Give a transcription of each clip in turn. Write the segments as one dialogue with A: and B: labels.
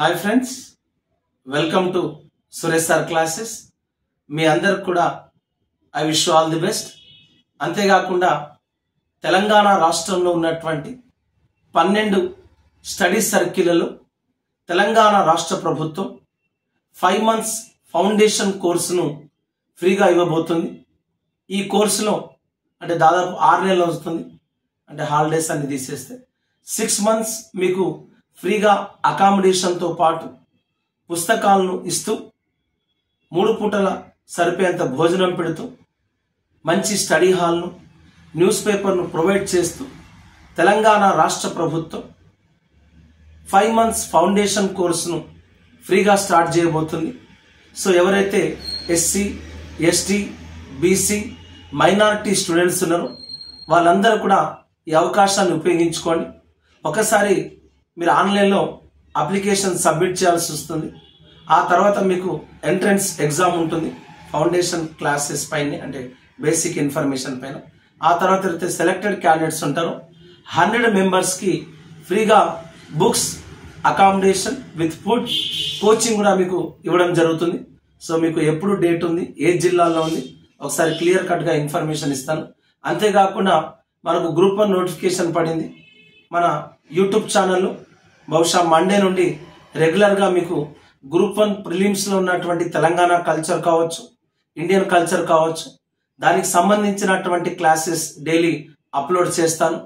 A: Hi friends, welcome to Suresh sir classes. మీ అందరికి కూడా I wish all the best. అంతేకాకుండా తెలంగాణ రాష్ట్రంలో ఉన్నటువంటి 12 స్టడీ సర్కిళ్లలో తెలంగాణ రాష్ట్ర ప్రభుత్వం 5 months ఫౌండేషన్ కోర్సును ఫ్రీగా ఇవ్వబోతుంది. ఈ కోర్సులో అంటే దాదాపు 6 నెలలు వస్తుంది, అంటే హాలిడేస్ అన్ని తీసేస్తే 6 months మీకు ఫ్రీగా అకామిడేషన్తో పాటు పుస్తకాలను ఇస్తూ 3 పూటల సరిపోయేంత భోజనం పెడుతూ మంచి స్టడీ హాల్ను, న్యూస్ పేపర్ను ప్రొవైడ్ చేస్తూ తెలంగాణ రాష్ట్ర ప్రభుత్వం 5 months ఫౌండేషన్ కోర్సును ఫ్రీగా స్టార్ట్ చేయబోతుంది. సో ఎవరైతే SC, ST, BC, minority students ఉన్నారో వాళ్ళందరూ కూడా ఈ అవకాశాన్ని ఉపయోగించుకోండి. ఒకసారి మీరు ఆన్లైన్లో అప్లికేషన్ సబ్మిట్ చేయాల్సి వస్తుంది. ఆ తర్వాత మీకు ఎంట్రన్స్ ఎగ్జామ్ ఉంటుంది ఫౌండేషన్ క్లాసెస్ పైన, అంటే బేసిక్ ఇన్ఫర్మేషన్ పైన. ఆ తర్వాత అయితే సెలెక్టెడ్ క్యాండిడేట్స్ ఉంటారు. 100 మెంబర్స్కి ఫ్రీగా books, accommodation with food, coaching కూడా మీకు ఇవ్వడం జరుగుతుంది. సో మీకు ఎప్పుడు డేట్ ఉంది, ఏ జిల్లాలో ఉంది, ఒకసారి క్లియర్ కట్గా ఇన్ఫర్మేషన్ ఇస్తాను. అంతేకాకుండా మనకు గ్రూప్ 1 నోటిఫికేషన్ పడింది మన యూట్యూబ్ ఛానల్లో. బహుశా మండే నుండి రెగ్యులర్గా మీకు గ్రూప్ 1 ప్రిలిమ్స్లో ఉన్నటువంటి తెలంగాణ కల్చర్ కావచ్చు, ఇండియన్ కల్చర్ కావచ్చు, దానికి సంబంధించినటువంటి క్లాసెస్ డైలీ అప్లోడ్ చేస్తాను.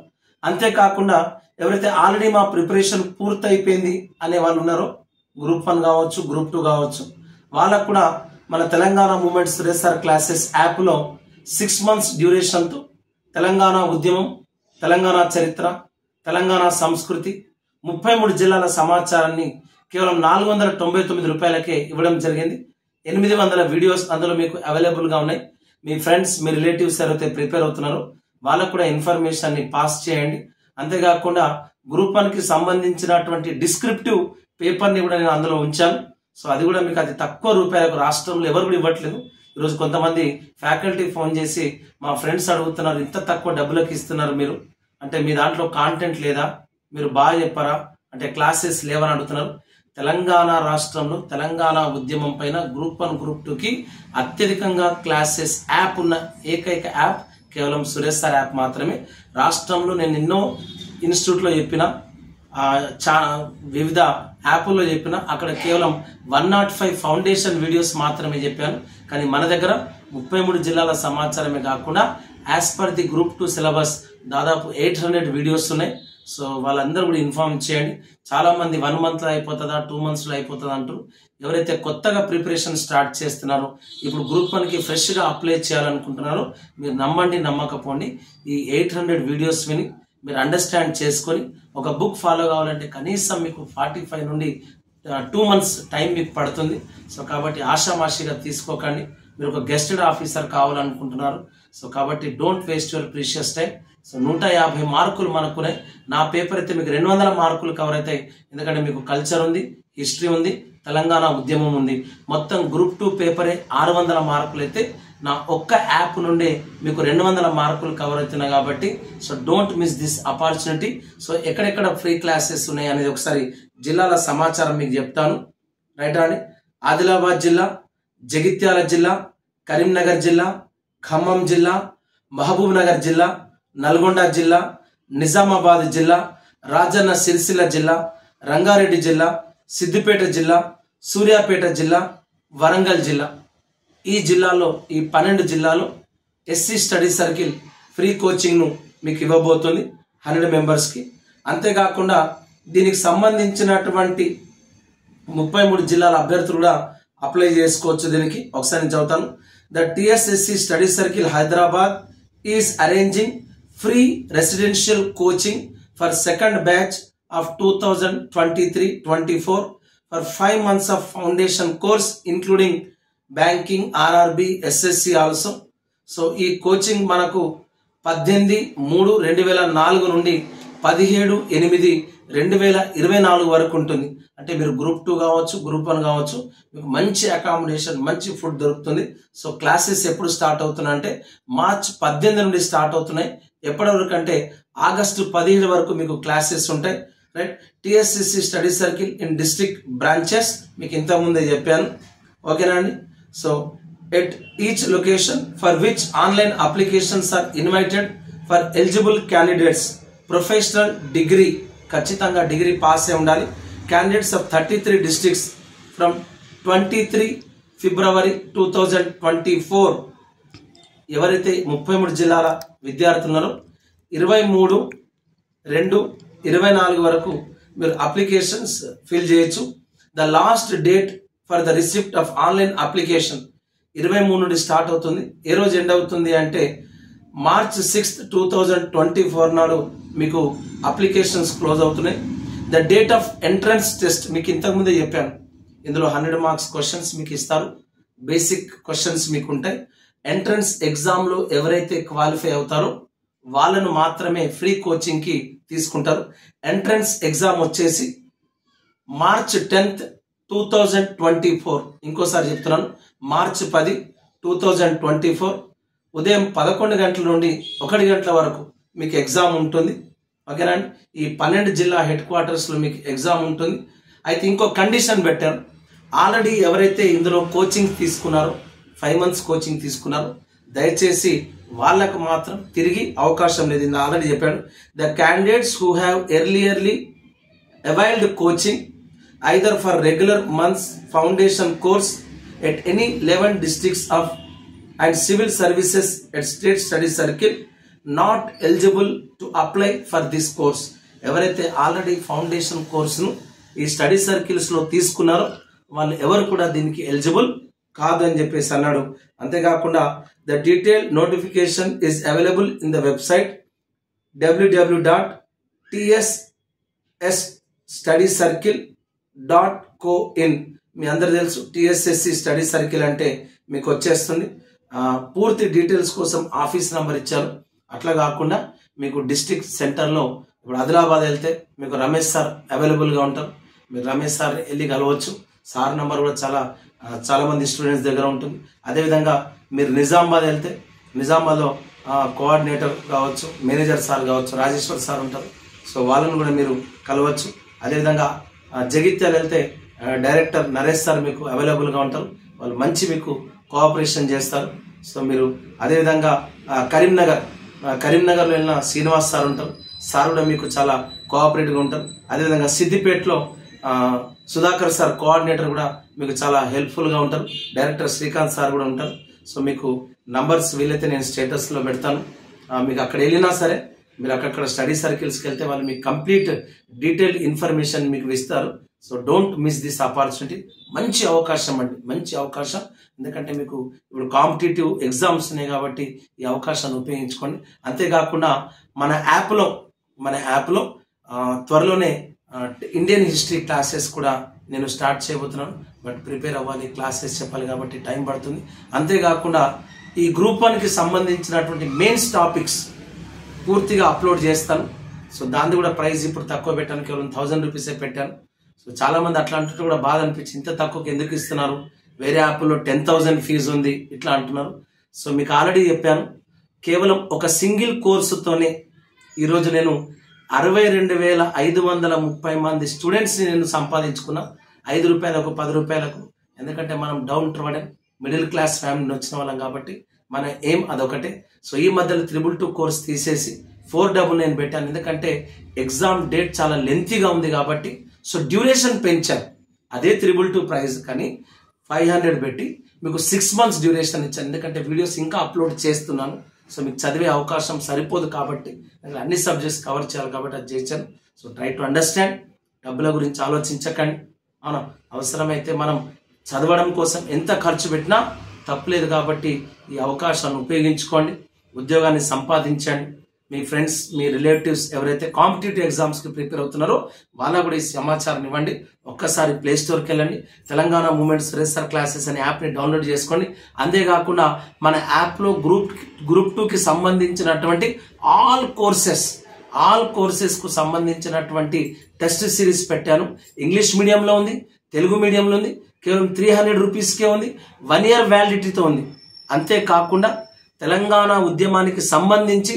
A: అంతేకాకుండా ఎవరైతే ఆల్రెడీ మా ప్రిపరేషన్ పూర్తయిపోయింది అనే వాళ్ళు ఉన్నారో, గ్రూప్ 1 కావచ్చు, గ్రూప్ 2 కావచ్చు, వాళ్ళకు కూడా మన Telangana moment Suresh sir classes యాప్లో 6 months డ్యూరేషన్తో తెలంగాణ ఉద్యమం, తెలంగాణ చరిత్ర, తెలంగాణ సంస్కృతి, 33 జిల్లాల సమాచారాన్ని కేవలం 499 రూపాయలకే ఇవ్వడం జరిగింది. 800 వీడియోస్ అందులో మీకు అవైలబుల్గా ఉన్నాయి. మీ ఫ్రెండ్స్, మీ రిలేటివ్స్ ఎవరైతే ప్రిపేర్ అవుతున్నారో వాళ్ళకు కూడా ఇన్ఫర్మేషన్ని పాస్ చేయండి. అంతేకాకుండా గ్రూప్ 1కి సంబంధించినటువంటి డిస్క్రిప్టివ్ పేపర్ని కూడా నేను అందులో ఉంచాను. సో అది కూడా మీకు అతి తక్కువ రూపాయలకు రాష్ట్రంలో ఎవరు కూడా ఇవ్వట్లేదు. ఈరోజు కొంతమంది ఫ్యాకల్టీ ఫోన్ చేసి మా ఫ్రెండ్స్ అడుగుతున్నారు, ఇంత తక్కువ డబ్బులకు ఇస్తున్నారు మీరు, అంటే మీ దాంట్లో కాంటెంట్ లేదా, మీరు బాగా చెప్పారా అంటే క్లాసెస్ లేవని అడుగుతున్నారు. తెలంగాణ రాష్ట్రంలో తెలంగాణ ఉద్యమం పైన గ్రూప్ 1, గ్రూప్ 2కి అత్యధికంగా క్లాసెస్ యాప్ ఉన్న ఏకైక యాప్ కేవలం సురేష్ సార్ యాప్ మాత్రమే. రాష్ట్రంలో నేను ఎన్నో ఇన్స్టిట్యూట్లో చెప్పిన, వివిధ యాప్ల్లో చెప్పిన, అక్కడ కేవలం 105 ఫౌండేషన్ వీడియోస్ మాత్రమే చెప్పాను. కానీ మన దగ్గర 33 జిల్లాల సమాచారమే కాకుండా as per the group 2 syllabus దాదాపు 800 వీడియోస్ ఉన్నాయి. సో వాళ్ళందరూ కూడా ఇన్ఫార్మ్ చేయండి. చాలా మంది 1 monthలో అయిపోతుందా, 2 monthsలో అయిపోతుందా అంటారు. ఎవరైతే కొత్తగా ప్రిపరేషన్ స్టార్ట్ చేస్తున్నారో, ఇప్పుడు గ్రూప్ 1కి ఫ్రెష్గా అప్లై చేయాలనుకుంటున్నారో, మీరు నమ్మండి నమ్మకపోండి, ఈ 800 వీడియోస్ విని మీరు అండర్స్టాండ్ చేసుకొని ఒక బుక్ ఫాలో కావాలంటే కనీసం మీకు 45 నుండి 2 months టైం మీకు పడుతుంది. సో కాబట్టి ఆషామాషిగా తీసుకోకండి. మీరు ఒక గెస్టెడ్ ఆఫీసర్ కావాలనుకుంటున్నారు. సో కాబట్టి don't waste your precious time. So 150 మార్కులు మనకున్నాయి. నా పేపర్ అయితే మీకు 200 మార్కులు కవర్ అవుతాయి. ఎందుకంటే మీకు కల్చర్ ఉంది, హిస్టరీ ఉంది, తెలంగాణ ఉద్యమం ఉంది. మొత్తం గ్రూప్ 2 పేపరే 600 మార్కులు అయితే నా ఒక్క యాప్ నుండే మీకు 200 మార్కులు కవర్ అవుతున్నాయి. కాబట్టి so don't miss this opportunity. So ఎక్కడెక్కడ ఫ్రీ క్లాసెస్ ఉన్నాయి అనేది ఒకసారి జిల్లాల సమాచారం మీకు చెప్తాను. రైట్ అండి. ఆదిలాబాద్ జిల్లా, జగిత్యాల జిల్లా, కరీంనగర్ జిల్లా, ఖమ్మం జిల్లా, మహబూబ్ నగర్ జిల్లా, నల్గొండ జిల్లా, నిజామాబాద్ జిల్లా, రాజన్న సిరిసిల్ల జిల్లా, రంగారెడ్డి జిల్లా, సిద్దిపేట జిల్లా, సూర్యాపేట జిల్లా, వరంగల్ జిల్లా. ఈ జిల్లాలో, ఈ 12 జిల్లాలో ఎస్సీ స్టడీ సర్కిల్ ఫ్రీ కోచింగ్ను మీకు ఇవ్వబోతుంది 100 మెంబర్స్కి. అంతేకాకుండా దీనికి సంబంధించినటువంటి 33 జిల్లాల అభ్యర్థులు కూడా అప్లై చేసుకోవచ్చు. దీనికి ఒకసారి నేను చదువుతాను. The TSSC study circle Hyderabad is arranging free residential coaching for second batch of 2023-24 for 5 months of foundation course including banking, RRB, SSC also. So ఈ కోచింగ్ మనకు 18/3/2004 నుండి 17/8/2024 వరకు ఉంటుంది. అంటే మీరు గ్రూప్ 2 కావచ్చు, గ్రూప్ 1 కావచ్చు, మీకు మంచి అకామిడేషన్, మంచి ఫుడ్ దొరుకుతుంది. సో క్లాసెస్ ఎప్పుడు స్టార్ట్ అవుతున్నాయి అంటే మార్చ్ 18 నుండి స్టార్ట్ అవుతున్నాయి. ఎప్పటి వరకు అంటే ఆగస్టు 17 వరకు మీకు క్లాసెస్ ఉంటాయి. Right. TSCC study circle in district branches మీకు ఇంతకుముందే చెప్పాను. ఓకేనా అండి. So at each location for which online applications are invited for eligible candidates professional degree, ఖచ్చితంగా డిగ్రీ పాస్ అయి ఉండాలి. Candidates of 33 districts from 23 February 2024. ఎవరైతే 33 జిల్లాల విద్యార్థులున్నారో 23/2/24 వరకు మీరు అప్లికేషన్స్ ఫిల్ చేయొచ్చు. The last date for the receipt of online application 23 నుండి స్టార్ట్ అవుతుంది. ఏ రోజు ఎండ్ అవుతుంది అంటే మార్చ్ 6, 2024 నాడు మీకు అప్లికేషన్స్ క్లోజ్ అవుతున్నాయి. The date of entrance test మీకు ఇంతకుముందే చెప్పాను. ఇందులో 100 మార్క్స్ క్వశ్చన్స్ మీకు ఇస్తారు. బేసిక్ క్వశ్చన్స్ మీకు ఉంటాయి. ఎంట్రన్స్ ఎగ్జామ్ లో ఎవరైతే క్వాలిఫై అవుతారో వాళ్ళను మాత్రమే ఫ్రీ కోచింగ్ కి తీసుకుంటారు. ఎంట్రన్స్ ఎగ్జామ్ వచ్చేసి మార్చ్ 10, 2024. ఇంకోసారి చెప్తున్నాను, మార్చ్ 10, 2024 ఉదయం 11 గంటల నుండి 1 గంటల వరకు మీకు ఎగ్జామ్ ఉంటుంది. ఓకేనా అండి. ఈ 12 జిల్లా హెడ్ క్వార్టర్స్ లో మీకు ఎగ్జామ్ ఉంటుంది. అయితే ఇంకో కండిషన్ పెట్టారు. ఆల్రెడీ ఎవరైతే ఇందులో కోచింగ్ తీసుకున్నారో 5 months కోచింగ్ తీసుకున్నారో దయచేసి వాళ్ళకు మాత్రం తిరిగి అవకాశం లేదు. ఇది ఆల్రెడీ చెప్పాడు. The candidates who have earlierly availed coaching either for regular months foundation course at any 11 districts of and civil services at state study circle not eligible to apply for this course. ఎవరైతే already foundation కోర్సును ఈ study circles లో తీసుకున్నారో వాళ్ళు ఎవరు కూడా దీనికి eligible కాదు అని చెప్పేసి అన్నాడు. అంతేకాకుండా the detail notification is available in the website www.tssstudycircle.co.in. మీ అందరు తెలుసు టిఎస్ఎస్సి స్టడీ సర్కిల్ అంటే మీకు వచ్చేస్తుంది. పూర్తి డీటెయిల్స్ కోసం ఆఫీస్ నంబర్ ఇచ్చారు. అట్లా కాకుండా మీకు డిస్ట్రిక్ట్ సెంటర్లో ఇప్పుడు ఆదిలాబాద్ వెళ్తే మీకు రమేష్ సార్ అవైలబుల్గా ఉంటారు. మీరు రమేష్ సార్ వెళ్ళి కలవచ్చు. సార్ నంబర్ కూడా చాలా మంది స్టూడెంట్స్ దగ్గర ఉంటుంది. అదేవిధంగా మీరు నిజామాబాద్ వెళ్తే నిజామాబాద్లో కోఆర్డినేటర్ కావచ్చు, మేనేజర్ సార్ కావచ్చు, రాజేశ్వర్ సార్ ఉంటారు. సో వాళ్ళను కూడా మీరు కలవచ్చు. అదేవిధంగా జగిత్యాల వెళ్తే డైరెక్టర్ నరేష్ సార్ మీకు అవైలబుల్గా ఉంటారు. వాళ్ళు మంచి మీకు కోఆపరేషన్ చేస్తారు. సో మీరు అదేవిధంగా కరీంనగర్లో వెళ్ళిన శ్రీనివాస్ సార్ ఉంటారు. సార్ కూడా మీకు చాలా కోఆపరేటివ్గా ఉంటారు. అదేవిధంగా సిద్దిపేటలో సుధాకర్ సార్ కోఆర్డినేటర్ కూడా మీకు చాలా హెల్ప్ఫుల్గా ఉంటారు. డైరెక్టర్ శ్రీకాంత్ సార్ కూడా ఉంటారు. సో మీకు నంబర్స్ వీలైతే నేను స్టేటస్లో పెడతాను. మీకు అక్కడ వెళ్ళినా సరే మీరు అక్కడ స్టడీ సర్కిల్స్కి వెళ్తే వాళ్ళు మీకు కంప్లీట్ డీటెయిల్ ఇన్ఫర్మేషన్ మీకు ఇస్తారు. So don't miss this opportunity. మంచి అవకాశం అండి, మంచి అవకాశం. ఎందుకంటే మీకు ఇప్పుడు కాంపిటేటివ్ ఎగ్జామ్స్ ఉన్నాయి కాబట్టి ఈ అవకాశాన్ని ఉపయోగించుకోండి. అంతేకాకుండా మన యాప్లో త్వరలోనే ఇండియన్ హిస్టరీ క్లాసెస్ కూడా నేను స్టార్ట్ చేయబోతున్నాను. బట్ ప్రిపేర్ అవ్వాలి, క్లాసెస్ చెప్పాలి కాబట్టి టైం పడుతుంది. అంతేకాకుండా ఈ గ్రూప్ 1కి సంబంధించినటువంటి మెయిన్స్ టాపిక్స్ పూర్తిగా అప్లోడ్ చేస్తాను. సో దాన్ని కూడా ప్రైస్ ఇప్పుడు తక్కువ పెట్టాను, కేవలం 1000 రూపీసే పెట్టాను. సో చాలా మంది అట్లా అంటుంటే కూడా బాధ అనిపించింది, ఇంత తక్కువకి ఎందుకు ఇస్తున్నారు, వేరే యాప్లో 10,000 ఫీజు ఉంది ఇట్లా అంటున్నారు. సో మీకు ఆల్రెడీ చెప్పాను, కేవలం ఒక సింగిల్ కోర్సుతోనే ఈరోజు నేను 62,530 మంది స్టూడెంట్స్ని నేను సంపాదించుకున్నా. 5 రూపాయలకు 10 రూపాయలకు. ఎందుకంటే మనం డౌన్ ట్రోడెన్ మిడిల్ క్లాస్ ఫ్యామిలీ వచ్చిన వాళ్ళం కాబట్టి మన ఎయిమ్ అదొకటే. సో ఈ మధ్యలో 222 కోర్స్ తీసేసి 499 పెట్టాను. ఎందుకంటే ఎగ్జామ్ డేట్ చాలా లెంతీగా ఉంది కాబట్టి. సో డ్యూరేషన్ పెంచాను. అదే 322 ప్రైస్ కానీ 500 పెట్టి మీకు 6 months డ్యూరేషన్ ఇచ్చాను. ఎందుకంటే వీడియోస్ ఇంకా అప్లోడ్ చేస్తున్నాను. సో మీకు చదివే అవకాశం సరిపోదు కాబట్టి అన్ని సబ్జెక్ట్స్ కవర్ చేయాలి కాబట్టి అది చేశాను. So try to understand. డబ్బుల గురించి ఆలోచించకండి. అవునా, అవసరమైతే మనం చదవడం కోసం ఎంత ఖర్చు పెట్టినా తప్పలేదు కాబట్టి ఈ అవకాశాన్ని ఉపయోగించుకోండి. ఉద్యోగాన్ని సంపాదించండి. మీ ఫ్రెండ్స్, మీ రిలేటివ్స్ ఎవరైతే కాంపిటేటివ్ ఎగ్జామ్స్కి ప్రిపేర్ అవుతున్నారో వాళ్ళకు కూడా ఈ సమాచారం ఇవ్వండి. ఒక్కసారి ప్లే స్టోర్కి వెళ్ళండి, తెలంగాణ మూమెంట్స్ సురేష్ క్లాసెస్ అనే యాప్ని డౌన్లోడ్ చేసుకోండి. అంతేకాకుండా మన యాప్లో గ్రూప్ 2కి సంబంధించినటువంటి ఆల్ కోర్సెస్కు సంబంధించినటువంటి టెస్ట్ సిరీస్ పెట్టాను. ఇంగ్లీష్ మీడియంలో ఉంది, తెలుగు మీడియంలో ఉంది. కేవలం 300 రూపీస్కే ఉంది. 1 year వ్యాలిడిటీతో ఉంది. అంతేకాకుండా తెలంగాణ ఉద్యమానికి సంబంధించి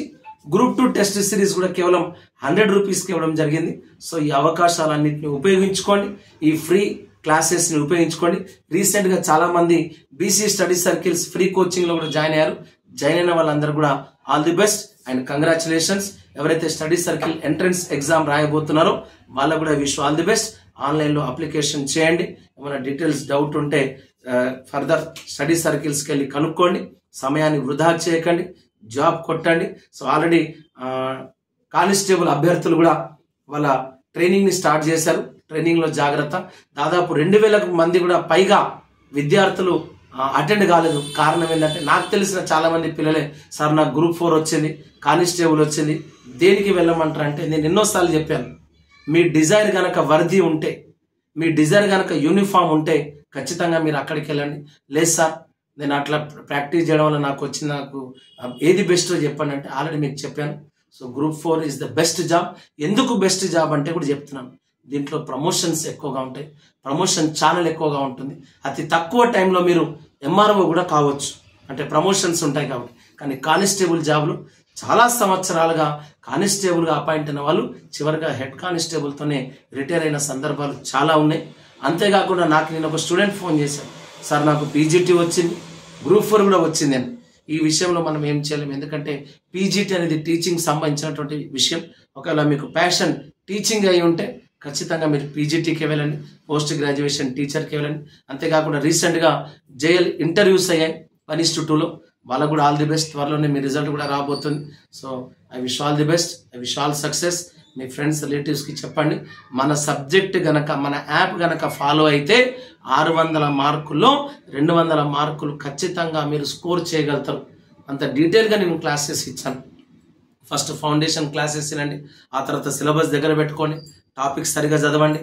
A: గ్రూప్ 2 టెస్ట్ సిరీస్ కూడా కేవలం 100 రూపీస్కి ఇవ్వడం జరిగింది. సో ఈ అవకాశాలన్నింటినీ ఉపయోగించుకోండి, ఈ ఫ్రీ క్లాసెస్ని ఉపయోగించుకోండి. రీసెంట్గా చాలా మంది బీసీ స్టడీ సర్కిల్స్ ఫ్రీ కోచింగ్లో కూడా జాయిన్ అయ్యారు. జాయిన్ అయిన వాళ్ళందరూ కూడా all the best and congratulations. ఎవరైతే స్టడీ సర్కిల్ ఎంట్రన్స్ ఎగ్జామ్ రాయబోతున్నారో వాళ్ళకు కూడా విష్ ఆల్ ది బెస్ట్. ఆన్లైన్లో అప్లికేషన్ చేయండి. ఏమైనా డీటెయిల్స్ డౌట్ ఉంటే ఫర్దర్ స్టడీ సర్కిల్స్కి వెళ్ళి కనుక్కోండి. సమయాన్ని వృధా చేయకండి, జాబ్ కొట్టండి. సో ఆల్రెడీ కానిస్టేబుల్ అభ్యర్థులు కూడా వాళ్ళ ట్రైనింగ్ని స్టార్ట్ చేశారు. ట్రైనింగ్లో జాగ్రత్త. దాదాపు 2000 మంది కూడా పైగా విద్యార్థులు అటెండ్ కాలేదు. కారణం ఏంటంటే నాకు తెలిసిన చాలా మంది పిల్లలే సార్ నాకు గ్రూప్ 4 వచ్చింది, కానిస్టేబుల్ వచ్చింది, దేనికి వెళ్ళమంటారు అంటే నేను ఎన్నోసార్లు చెప్పాను, మీ డిజైర్ కనుక వర్దీ ఉంటే, మీ డిజైర్ కనుక యూనిఫామ్ ఉంటే ఖచ్చితంగా మీరు అక్కడికి వెళ్ళండి. లేదు సార్ నేను అట్లా ప్రాక్టీస్ చేయడం వల్ల నాకు ఏది బెస్టో చెప్పండి అంటే ఆల్రెడీ మీకు చెప్పాను. So group 4 is the best job. ఎందుకు బెస్ట్ జాబ్ అంటే కూడా చెప్తున్నాను. దీంట్లో ప్రమోషన్స్ ఎక్కువగా ఉంటాయి, ప్రమోషన్ ఛానల్ ఎక్కువగా ఉంటుంది. అతి తక్కువ టైంలో మీరు ఎంఆర్ఓ కూడా కావచ్చు, అంటే ప్రమోషన్స్ ఉంటాయి కాబట్టి. కానీ కానిస్టేబుల్ జాబ్లు చాలా సంవత్సరాలుగా కానిస్టేబుల్గా అపాయింట్ అయిన వాళ్ళు చివరిగా హెడ్ కానిస్టేబుల్తోనే రిటైర్ అయిన సందర్భాలు చాలా ఉన్నాయి. అంతేకాకుండా నాకు నేను ఒక స్టూడెంట్ ఫోన్ చేశాను, సార్ నాకు పీజీటీ వచ్చింది, గ్రూప్ 4 కూడా వచ్చింది అని. ఈ విషయంలో మనం ఏం చేయలేము, ఎందుకంటే పీజీటీ అనేది టీచింగ్ సంబంధించినటువంటి విషయం. ఒకవేళ మీకు ప్యాషన్ టీచింగ్ అయి ఉంటే ఖచ్చితంగా మీరు పీజీటీకి వెళ్ళండి, పోస్ట్ గ్రాడ్యుయేషన్ టీచర్కి వెళ్ళండి. అంతేకాకుండా రీసెంట్గా జేఎల్ ఇంటర్వ్యూస్ అయ్యాయి 1:2లో, వాళ్ళకు కూడా ఆల్ ది బెస్ట్. త్వరలోనే మీ రిజల్ట్ కూడా రాబోతుంది. So I wish all the best, I wish all success. Me friends రిలేటివ్స్కి చెప్పండి. మన సబ్జెక్ట్ గనక, మన యాప్ గనక ఫాలో అయితే 600 మార్కుల్లో 200 మార్కులు ఖచ్చితంగా మీరు స్కోర్ చేయగలుగుతారు. అంత డీటెయిల్గా నేను క్లాసెస్ ఇచ్చాను. ఫస్ట్ ఫౌండేషన్ క్లాసెస్ వినండి, ఆ తర్వాత సిలబస్ దగ్గర పెట్టుకోండి, టాపిక్స్ సరిగా చదవండి.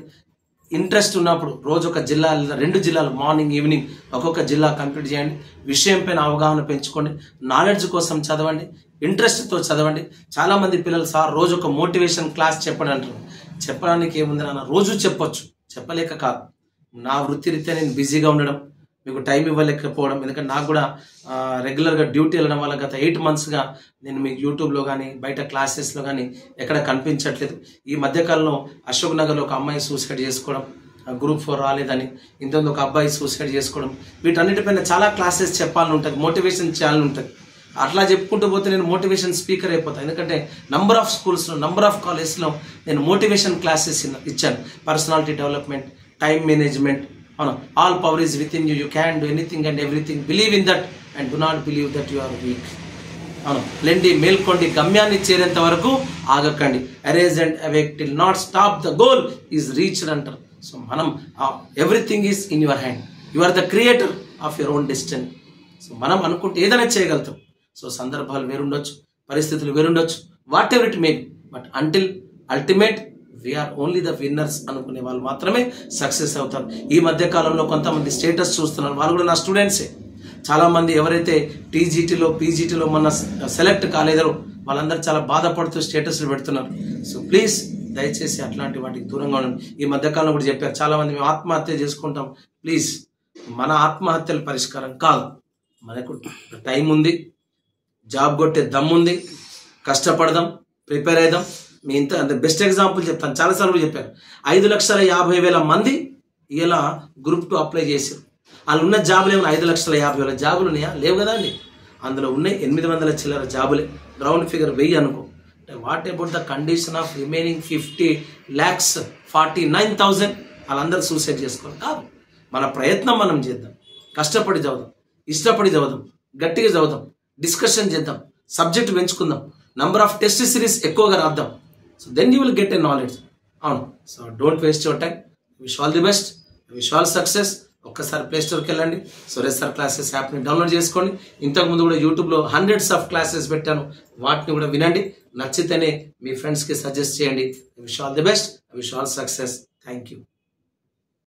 A: ఇంట్రెస్ట్ ఉన్నప్పుడు రోజు ఒక జిల్లా 2 జిల్లాలు మార్నింగ్ ఈవినింగ్ ఒక్కొక్క జిల్లా కంప్లీట్ చేయండి. విషయం పైన అవగాహన పెంచుకోండి, నాలెడ్జ్ కోసం చదవండి, ఇంట్రెస్ట్తో చదవండి. చాలామంది పిల్లలు సార్ రోజు ఒక మోటివేషన్ క్లాస్ చెప్పండి అంటారు. చెప్పడానికి ఏముంది నాన్న, రోజు చెప్పొచ్చు, చెప్పలేక కాదు. నా వృత్తిరీత్యా నేను బిజీగా ఉండడం, మీకు టైం ఇవ్వలేకపోవడం, ఎందుకంటే నాకు కూడా రెగ్యులర్గా డ్యూటీ వెళ్ళడం వల్ల గత 8 మంత్స్గా నేను మీకు యూట్యూబ్లో కానీ బయట క్లాసెస్లో కానీ ఎక్కడ కనిపించట్లేదు. ఈ మధ్యకాలంలో అశోక్ నగర్లో ఒక అమ్మాయి సూసైడ్ చేసుకోవడం, గ్రూప్ 4 రాలేదని, ఇంతకుముందు ఒక అబ్బాయి సూసైడ్ చేసుకోవడం, వీటన్నిటిపైన చాలా క్లాసెస్ చెప్పాలని ఉంటుంది, మోటివేషన్ చేయాలని ఉంటుంది. అట్లా చెప్పుకుంటూ పోతే నేను మోటివేషన్ స్పీకర్ అయిపోతాను. ఎందుకంటే నంబర్ ఆఫ్ స్కూల్స్లో, నంబర్ ఆఫ్ కాలేజ్లో నేను మోటివేషన్ క్లాసెస్ ఇచ్చాను. Personality development, time management, all power is within you, you can do anything and everything, believe in that and do not believe that you are weak. లెండి మేల్కొండి, గమ్యాన్ని చేరేంత వరకు ఆగకండి. Arise and awake till not stop the goal is reached అంటారు. So మనం everything is in your hand, you are the creator of your own destiny. So మనం అనుకుంటే ఏదైనా చేయగలుగుతాం. సో సందర్భాలు వేరుండొచ్చు, పరిస్థితులు వేరుండొచ్చు, whatever it may be, but until ultimate we are only the winners అనుకునే వాళ్ళు మాత్రమే సక్సెస్ అవుతారు. ఈ మధ్య కాలంలో కొంతమంది స్టేటస్ చూస్తున్నారు, వాళ్ళు కూడా నా స్టూడెంట్సే. చాలామంది ఎవరైతే టీజీటీలో పీజీటీలో మొన్న సెలెక్ట్ కాలేదో వాళ్ళందరూ చాలా బాధపడుతూ స్టేటస్లు పెడుతున్నారు. సో ప్లీజ్ దయచేసి అట్లాంటి వాటికి దూరంగా ఉండండి. ఈ మధ్యకాలంలో కూడా చెప్పారు చాలామంది, మేము ఆత్మహత్య చేసుకుంటాం. ప్లీజ్, మన ఆత్మహత్యల పరిష్కారం కాదు. మనకు టైం ఉంది, జాబ్ కొట్టే దమ్ముంది, కష్టపడదాం, ప్రిపేర్ అయిదాం. మీ ఇంత బెస్ట్ ఎగ్జాంపుల్ చెప్తాను, చాలాసార్లు చెప్పాను. 5,50,000 మంది ఇలా గ్రూప్ 2 అప్లై చేశారు. వాళ్ళు ఉన్న జాబులు ఏమైనా 5,50,000 జాబులు ఉన్నాయా? లేవు కదా అండి. అందులో ఉన్నాయి 800 చిల్లర జాబులే. రౌండ్ ఫిగర్ 1000 అనుకో. What about the condition of remaining 50,49,000? వాళ్ళందరూ సూసైడ్ చేసుకోవాలి కాదు. మన ప్రయత్నం మనం చేద్దాం, కష్టపడి చదువుదాం, ఇష్టపడి చదువుదాం, గట్టిగా చదువుదాం, డిస్కషన్ చేద్దాం, సబ్జెక్ట్ పెంచుకుందాం, నంబర్ ఆఫ్ టెస్ట్ సిరీస్ ఎక్కువగా రాద్దాం. So then you will get a knowledge. అవును. So don't waste your time. Wish all the best, wish all success. ఒక్కసారి ప్లే స్టోర్కి వెళ్ళండి, సురేష్ సార్ క్లాసెస్ యాప్ని డౌన్లోడ్ చేసుకోండి. ఇంతకుముందు కూడా యూట్యూబ్లో హండ్రెడ్స్ ఆఫ్ క్లాసెస్ పెట్టాను, వాటిని కూడా వినండి. నచ్చితేనే మీ ఫ్రెండ్స్కి సజెస్ట్ చేయండి. Wish all the best, wish all success. Thank you.